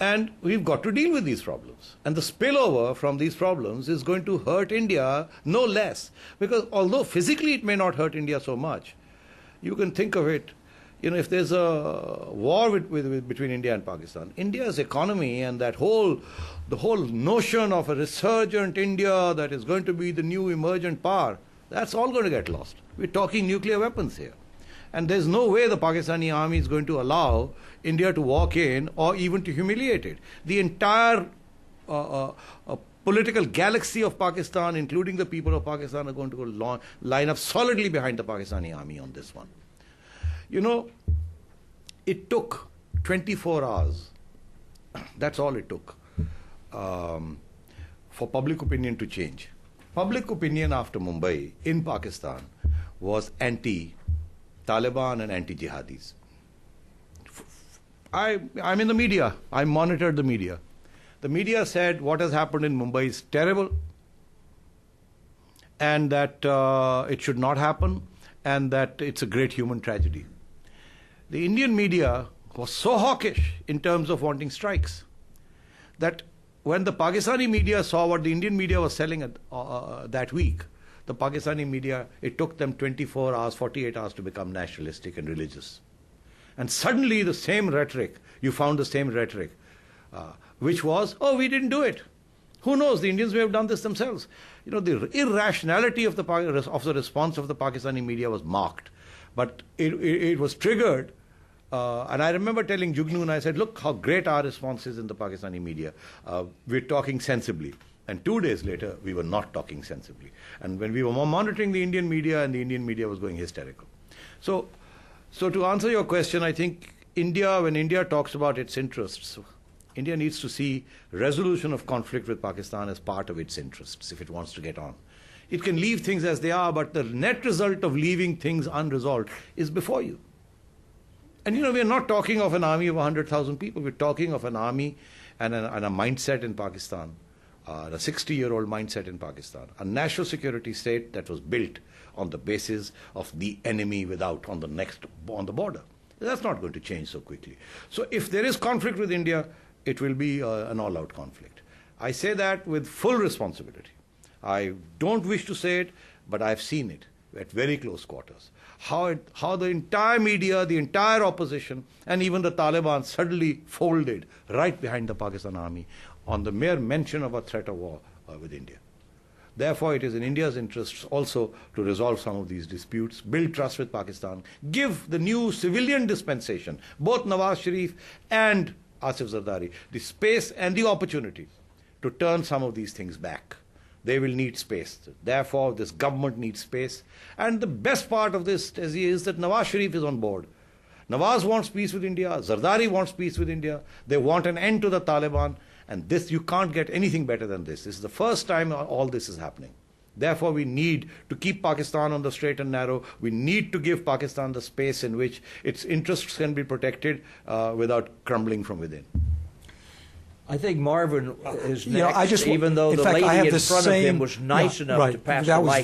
And we've got to deal with these problems. And the spillover from these problems is going to hurt India no less. Because although physically it may not hurt India so much, you can think of it, if there's a war between India and Pakistan, India's economy and the whole notion of a resurgent India that is going to be the new emergent power, that's all going to get lost. We're talking nuclear weapons here. And there's no way the Pakistani army is going to allow India to walk in or even to humiliate it. The entire political galaxy of Pakistan, including the people of Pakistan, are going to line up solidly behind the Pakistani army on this one. It took 24 hours. That's all it took for public opinion to change. Public opinion after Mumbai in Pakistan was anti-Taliban and anti-jihadis. I'm in the media. I monitored the media. The media said what has happened in Mumbai is terrible and that it should not happen and that it's a great human tragedy. The Indian media was so hawkish in terms of wanting strikes that when the Pakistani media saw what the Indian media was selling that week, the Pakistani media, it took them 24 hours, 48 hours to become nationalistic and religious. And suddenly the same rhetoric, you found the same rhetoric, which was, oh, we didn't do it. Who knows, the Indians may have done this themselves. The irrationality of the response of the Pakistani media was marked. But it was triggered, and I remember telling Jugnoon, I said, look how great our response is in the Pakistani media. We're talking sensibly. And 2 days later, we were not talking sensibly. And when we were monitoring the Indian media, and the Indian media was going hysterical. So to answer your question, I think when India talks about its interests, India needs to see resolution of conflict with Pakistan as part of its interests if it wants to get on. It can leave things as they are, but the net result of leaving things unresolved is before you. And we are not talking of an army of 100,000 people. We're talking of an army and a mindset in Pakistan, a 60-year-old mindset in Pakistan, a national security state that was built on the basis of the enemy without on the border. That's not going to change so quickly. So if there is conflict with India, it will be an all-out conflict. I say that with full responsibility. I don't wish to say it, but I've seen it at very close quarters. How the entire media, the entire opposition, and even the Taliban suddenly folded right behind the Pakistan army on the mere mention of a threat of war with India. Therefore, it is in India's interests also to resolve some of these disputes, build trust with Pakistan, give the new civilian dispensation, both Nawaz Sharif and Asif Zardari, the space and the opportunity to turn some of these things back. They will need space. Therefore, this government needs space. And the best part of this is that Nawaz Sharif is on board. Nawaz wants peace with India. Zardari wants peace with India. They want an end to the Taliban. And this, you can't get anything better than this. This is the first time all this is happening. Therefore, we need to keep Pakistan on the straight and narrow. We need to give Pakistan the space in which its interests can be protected without crumbling from within. I think Marvin is next, even though the lady in front of him was nice enough to pass the mic